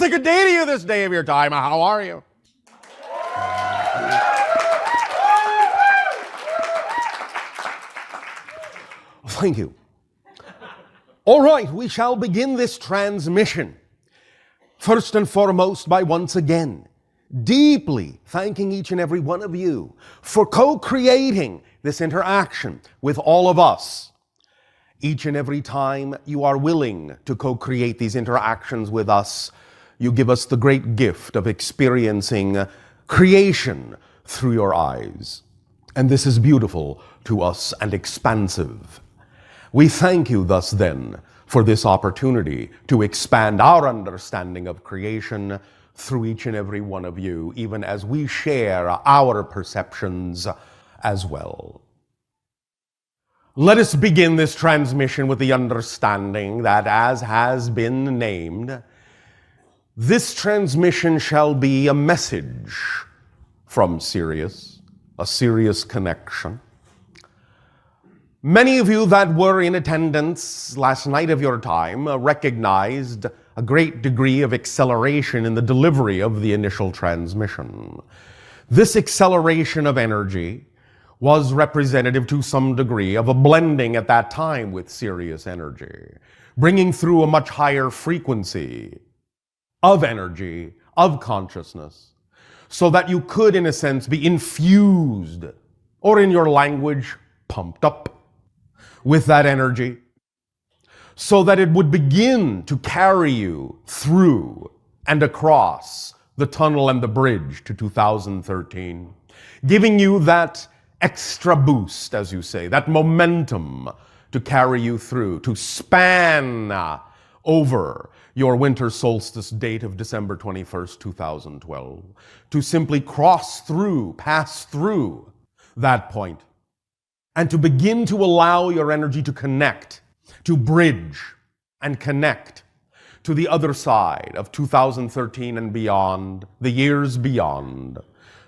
say good day to you this day of your time. How are you? Thank you. All right, we shall begin this transmission. First and foremost, by once again deeply thanking each and every one of you for co-creating this interaction with all of us. Each and every time you are willing to co-create these interactions with us, you give us the great gift of experiencing creation through your eyes. And this is beautiful to us and expansive. We thank you thus then for this opportunity to expand our understanding of creation through each and every one of you, even as we share our perceptions as well. Let us begin this transmission with the understanding that, as has been named, this transmission shall be a message from Sirius, a Sirius connection. Many of you that were in attendance last night of your time recognized a great degree of acceleration in the delivery of the initial transmission. This acceleration of energy was representative to some degree of a blending at that time with Sirius energy, bringing through a much higher frequency of energy, of consciousness, so that you could, in a sense, be infused, or in your language, pumped up with that energy, so that it would begin to carry you through and across the tunnel and the bridge to 2013, giving you that extra boost, as you say, that momentum to carry you through, to span over your winter solstice date of December 21st, 2012, to simply cross through, pass through that point, and to begin to allow your energy to connect, to bridge and connect to the other side of 2013 and beyond, the years beyond,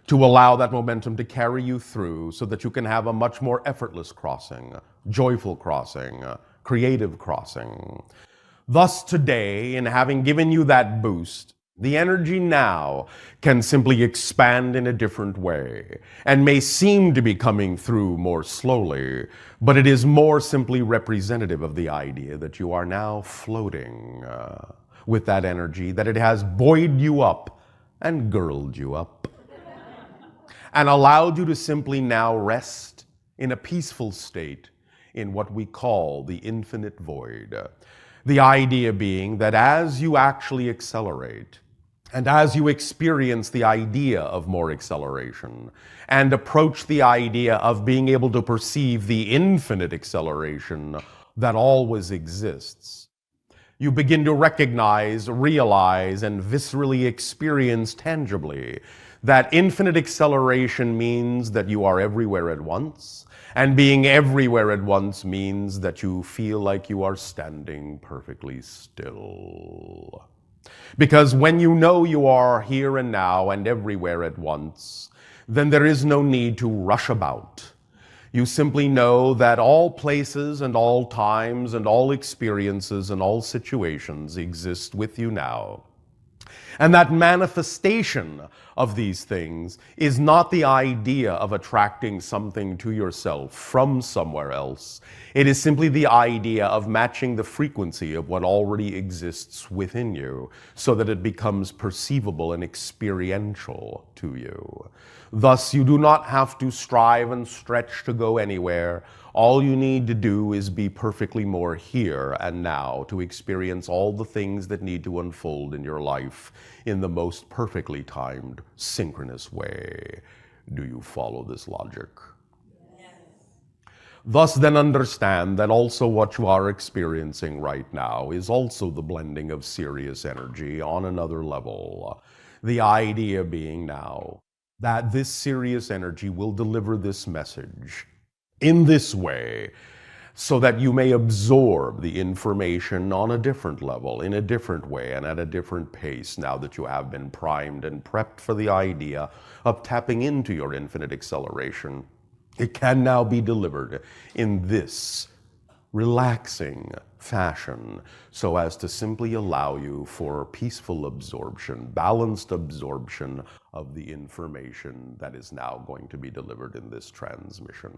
to allow that momentum to carry you through so that you can have a much more effortless crossing, joyful crossing, creative crossing. Thus today, in having given you that boost, the energy now can simply expand in a different way and may seem to be coming through more slowly, but it is more simply representative of the idea that you are now floating with that energy, that it has buoyed you up and girdled you up and allowed you to simply now rest in a peaceful state in what we call the infinite void. The idea being that as you actually accelerate, and as you experience the idea of more acceleration, and approach the idea of being able to perceive the infinite acceleration that always exists, you begin to recognize, realize, and viscerally experience tangibly that infinite acceleration means that you are everywhere at once, and being everywhere at once means that you feel like you are standing perfectly still. Because when you know you are here and now and everywhere at once, then there is no need to rush about. You simply know that all places and all times and all experiences and all situations exist with you now. And that manifestation of these things is not the idea of attracting something to yourself from somewhere else. It is simply the idea of matching the frequency of what already exists within you so that it becomes perceivable and experiential to you. Thus, you do not have to strive and stretch to go anywhere. All you need to do is be perfectly more here and now to experience all the things that need to unfold in your life in the most perfectly timed, synchronous way. Do you follow this logic? Yes. Thus then understand that also what you are experiencing right now is also the blending of Sirius energy on another level. The idea being now that this Sirius energy will deliver this message in this way so that you may absorb the information on a different level, in a different way, and at a different pace now that you have been primed and prepped for the idea of tapping into your infinite acceleration. It can now be delivered in this relaxing fashion, so as to simply allow you for peaceful absorption, balanced absorption of the information that is now going to be delivered in this transmission.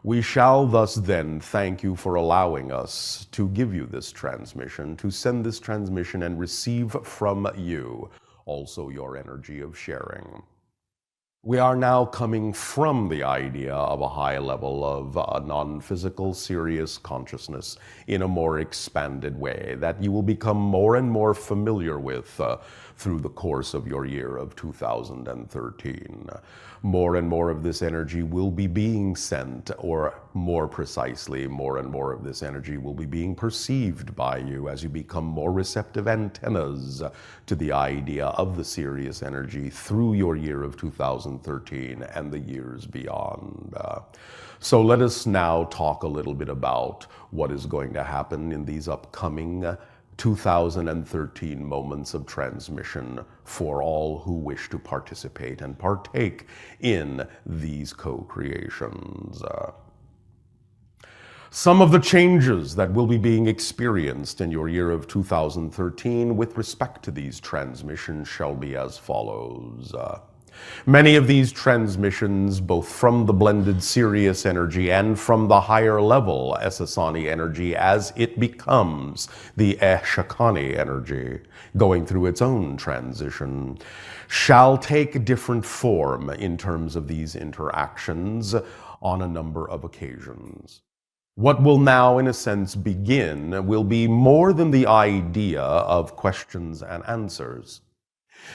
We shall thus then thank you for allowing us to give you this transmission, to send this transmission and receive from you also your energy of sharing. We are now coming from the idea of a high level of non-physical, Sirius consciousness in a more expanded way that you will become more and more familiar with through the course of your year of 2013. More and more of this energy will be being sent, or more precisely, more and more of this energy will be being perceived by you as you become more receptive antennas to the idea of the Sirius energy through your year of 2013 and the years beyond. So let us now talk a little bit about what is going to happen in these upcoming 2013 moments of transmission for all who wish to participate and partake in these co-creations. Some of the changes that will be being experienced in your year of 2013 with respect to these transmissions shall be as follows. Many of these transmissions, both from the blended Sirius energy and from the higher level Esasani energy as it becomes the Eshakani energy, going through its own transition, shall take different form in terms of these interactions on a number of occasions. What will now, in a sense, begin will be more than the idea of questions and answers.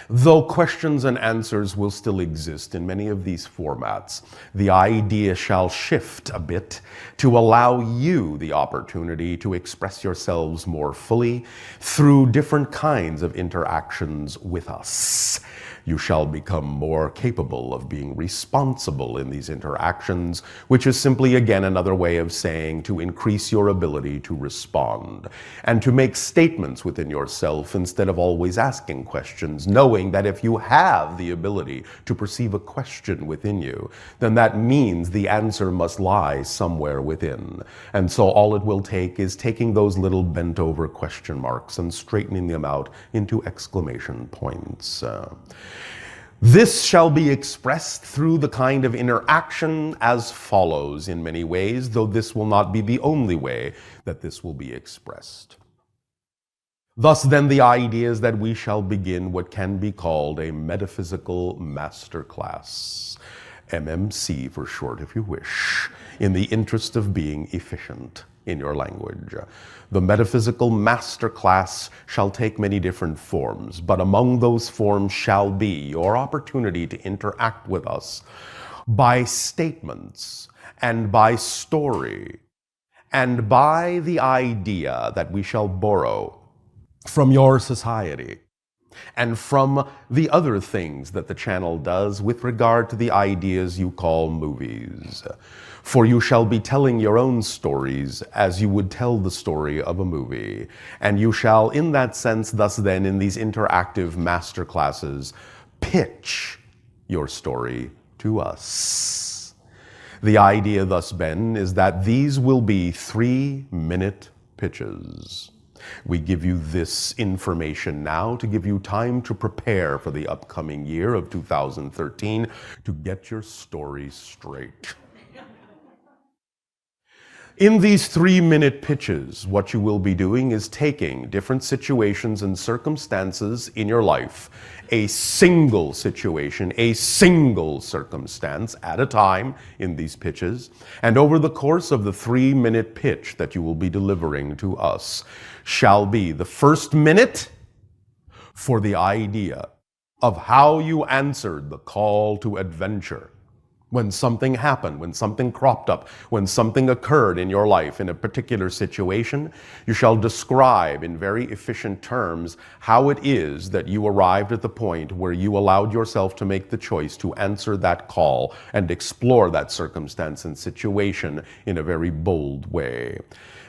Though questions and answers will still exist in many of these formats, the idea shall shift a bit to allow you the opportunity to express yourselves more fully through different kinds of interactions with us. You shall become more capable of being responsible in these interactions, which is simply, again, another way of saying to increase your ability to respond and to make statements within yourself instead of always asking questions, knowing that if you have the ability to perceive a question within you, then that means the answer must lie somewhere within. And so all it will take is taking those little bent over question marks and straightening them out into exclamation points. This shall be expressed through the kind of interaction as follows in many ways, though this will not be the only way that this will be expressed. Thus then the idea is that we shall begin what can be called a metaphysical masterclass, MMC for short if you wish, in the interest of being efficient in your language. The metaphysical masterclass shall take many different forms, but among those forms shall be your opportunity to interact with us by statements and by story and by the idea that we shall borrow from your society and from the other things that the channel does with regard to the ideas you call movies. For you shall be telling your own stories as you would tell the story of a movie. And you shall, in that sense, thus then, in these interactive masterclasses, pitch your story to us. The idea, thus, Ben, is that these will be 3-minute pitches. We give you this information now to give you time to prepare for the upcoming year of 2013 to get your story straight. In these 3-minute pitches, what you will be doing is taking different situations and circumstances in your life, a single situation, a single circumstance at a time in these pitches, and over the course of the 3-minute pitch that you will be delivering to us shall be the first minute for the idea of how you answered the call to adventure. When something happened, when something cropped up, when something occurred in your life in a particular situation, you shall describe in very efficient terms how it is that you arrived at the point where you allowed yourself to make the choice to answer that call and explore that circumstance and situation in a very bold way.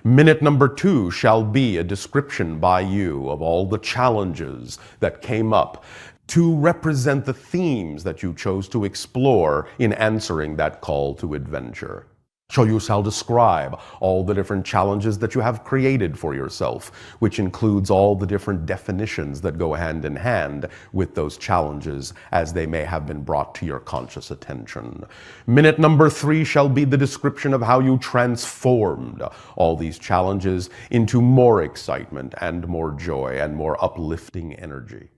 Minute number 2 shall be a description by you of all the challenges that came up to represent the themes that you chose to explore in answering that call to adventure. So you shall describe all the different challenges that you have created for yourself, which includes all the different definitions that go hand in hand with those challenges as they may have been brought to your conscious attention. Minute number 3 shall be the description of how you transformed all these challenges into more excitement and more joy and more uplifting energy.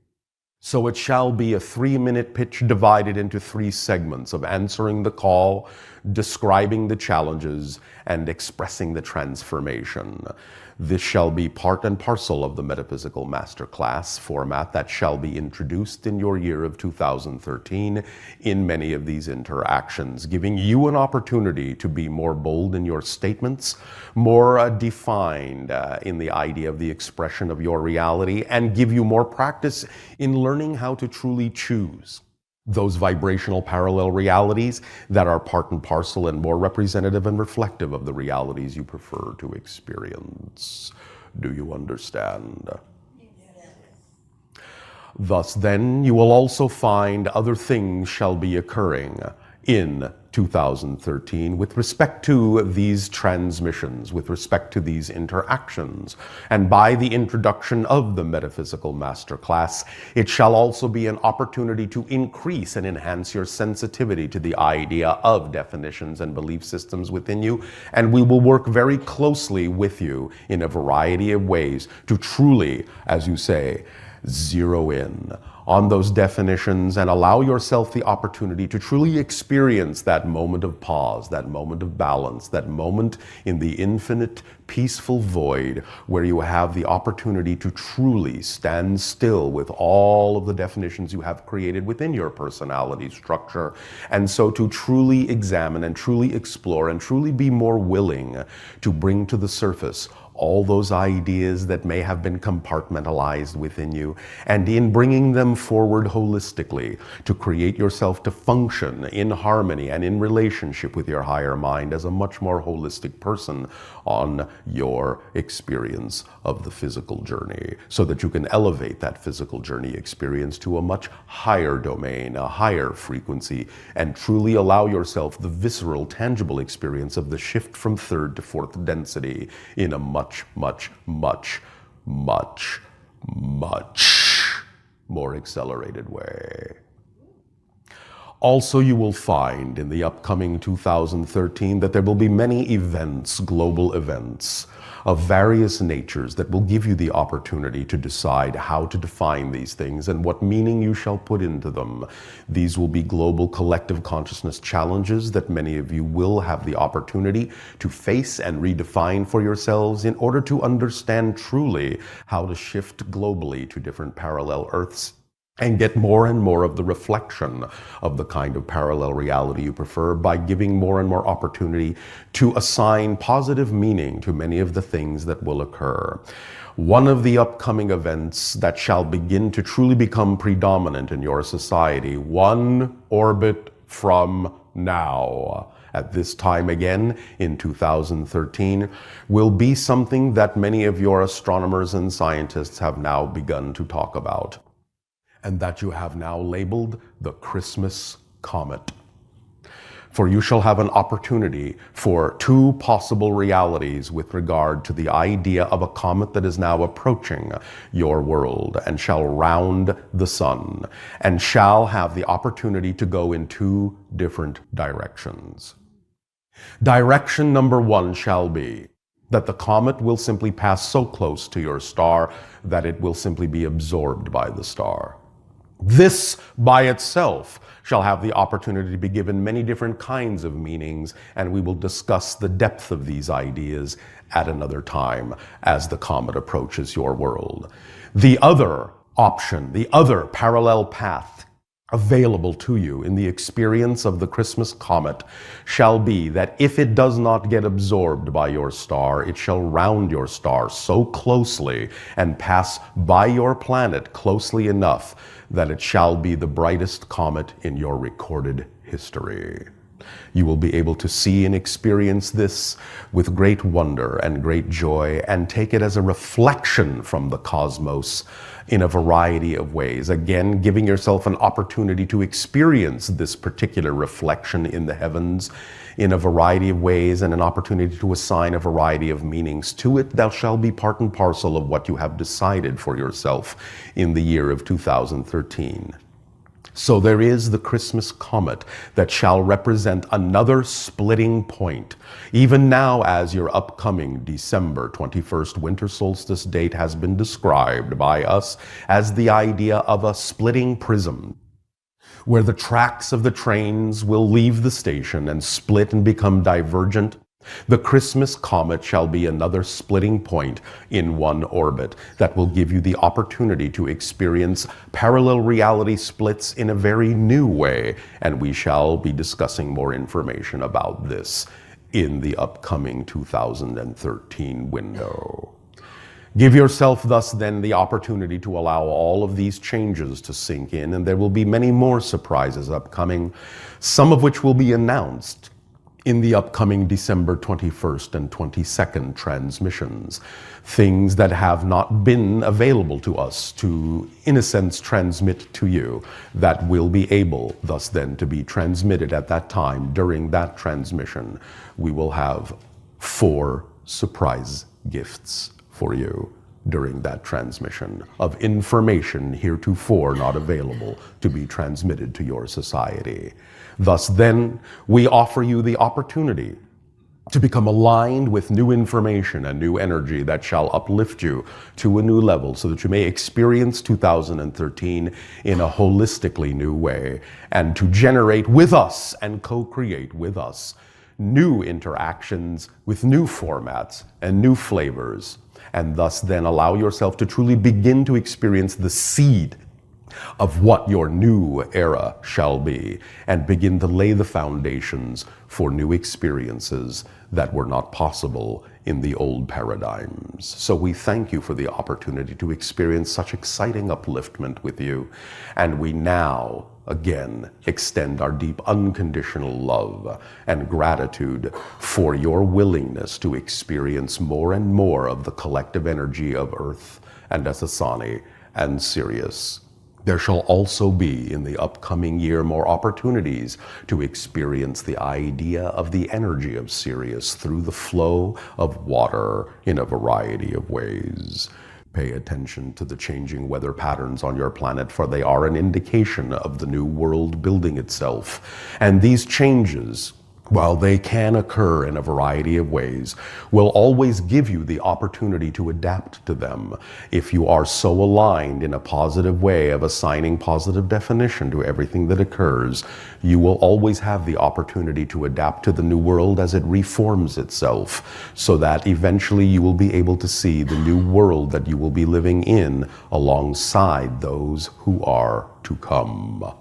So it shall be a 3-minute pitch divided into 3 segments of answering the call, describing the challenges, and expressing the transformation. This shall be part and parcel of the Metaphysical Masterclass format that shall be introduced in your year of 2013 in many of these interactions, giving you an opportunity to be more bold in your statements, more defined in the idea of the expression of your reality, and give you more practice in learning how to truly choose those vibrational parallel realities that are part and parcel and more representative and reflective of the realities you prefer to experience. Do you understand? Yes. Thus then, you will also find other things shall be occurring in 2013 with respect to these transmissions, with respect to these interactions. And by the introduction of the Metaphysical Masterclass, it shall also be an opportunity to increase and enhance your sensitivity to the idea of definitions and belief systems within you. And we will work very closely with you in a variety of ways to truly, as you say, zero in on those definitions and allow yourself the opportunity to truly experience that moment of pause, that moment of balance, that moment in the infinite peaceful void where you have the opportunity to truly stand still with all of the definitions you have created within your personality structure. And so to truly examine and truly explore and truly be more willing to bring to the surface all those ideas that may have been compartmentalized within you, and in bringing them forward holistically to create yourself to function in harmony and in relationship with your higher mind as a much more holistic person on your experience of the physical journey, so that you can elevate that physical journey experience to a much higher domain, a higher frequency, and truly allow yourself the visceral, tangible experience of the shift from 3rd to 4th density in a much more accelerated way. Also, you will find in the upcoming 2013 that there will be many events, global events of various natures that will give you the opportunity to decide how to define these things and what meaning you shall put into them. These will be global collective consciousness challenges that many of you will have the opportunity to face and redefine for yourselves in order to understand truly how to shift globally to different parallel Earths and get more and more of the reflection of the kind of parallel reality you prefer by giving more and more opportunity to assign positive meaning to many of the things that will occur. One of the upcoming events that shall begin to truly become predominant in your society, 1 orbit from now, at this time again in 2013, will be something that many of your astronomers and scientists have now begun to talk about, and that you have now labeled the Christmas Comet. For you shall have an opportunity for 2 possible realities with regard to the idea of a comet that is now approaching your world and shall round the sun and shall have the opportunity to go in 2 different directions. Direction number 1 shall be that the comet will simply pass so close to your star that it will simply be absorbed by the star. This by itself shall have the opportunity to be given many different kinds of meanings, and we will discuss the depth of these ideas at another time as the comet approaches your world. The other option, the other parallel path available to you in the experience of the Christmas Comet shall be that if it does not get absorbed by your star, it shall round your star so closely and pass by your planet closely enough that it shall be the brightest comet in your recorded history. You will be able to see and experience this with great wonder and great joy, and take it as a reflection from the cosmos in a variety of ways. Again, giving yourself an opportunity to experience this particular reflection in the heavens in a variety of ways, and an opportunity to assign a variety of meanings to it that shall be part and parcel of what you have decided for yourself in the year of 2013. So there is the Christmas Comet that shall represent another splitting point. Even now, as your upcoming December 21st winter solstice date has been described by us as the idea of a splitting prism, where the tracks of the trains will leave the station and split and become divergent, the Christmas Comet shall be another splitting point in one orbit that will give you the opportunity to experience parallel reality splits in a very new way, and we shall be discussing more information about this in the upcoming 2013 window. Give yourself thus then the opportunity to allow all of these changes to sink in, and there will be many more surprises upcoming, some of which will be announced in the upcoming December 21st and 22nd transmissions. Things that have not been available to us to, in a sense, transmit to you, that will be able thus then to be transmitted at that time. During that transmission, we will have 4 surprise gifts for you during that transmission of information heretofore not available to be transmitted to your society. Thus then, we offer you the opportunity to become aligned with new information and new energy that shall uplift you to a new level, so that you may experience 2013 in a holistically new way, and to generate with us and co-create with us new interactions with new formats and new flavors, and thus then allow yourself to truly begin to experience the seed of what your new era shall be, and begin to lay the foundations for new experiences that were not possible in the old paradigms. So we thank you for the opportunity to experience such exciting upliftment with you, and we now again extend our deep unconditional love and gratitude for your willingness to experience more and more of the collective energy of Earth and Essassani and Sirius. There shall also be in the upcoming year more opportunities to experience the idea of the energy of Sirius through the flow of water in a variety of ways. Pay attention to the changing weather patterns on your planet, for they are an indication of the new world building itself. And these changes, while they can occur in a variety of ways, will always give you the opportunity to adapt to them. If you are so aligned in a positive way of assigning positive definition to everything that occurs, you will always have the opportunity to adapt to the new world as it reforms itself, so that eventually you will be able to see the new world that you will be living in alongside those who are to come.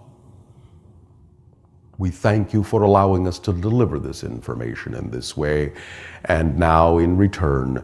We thank you for allowing us to deliver this information in this way, and now in return,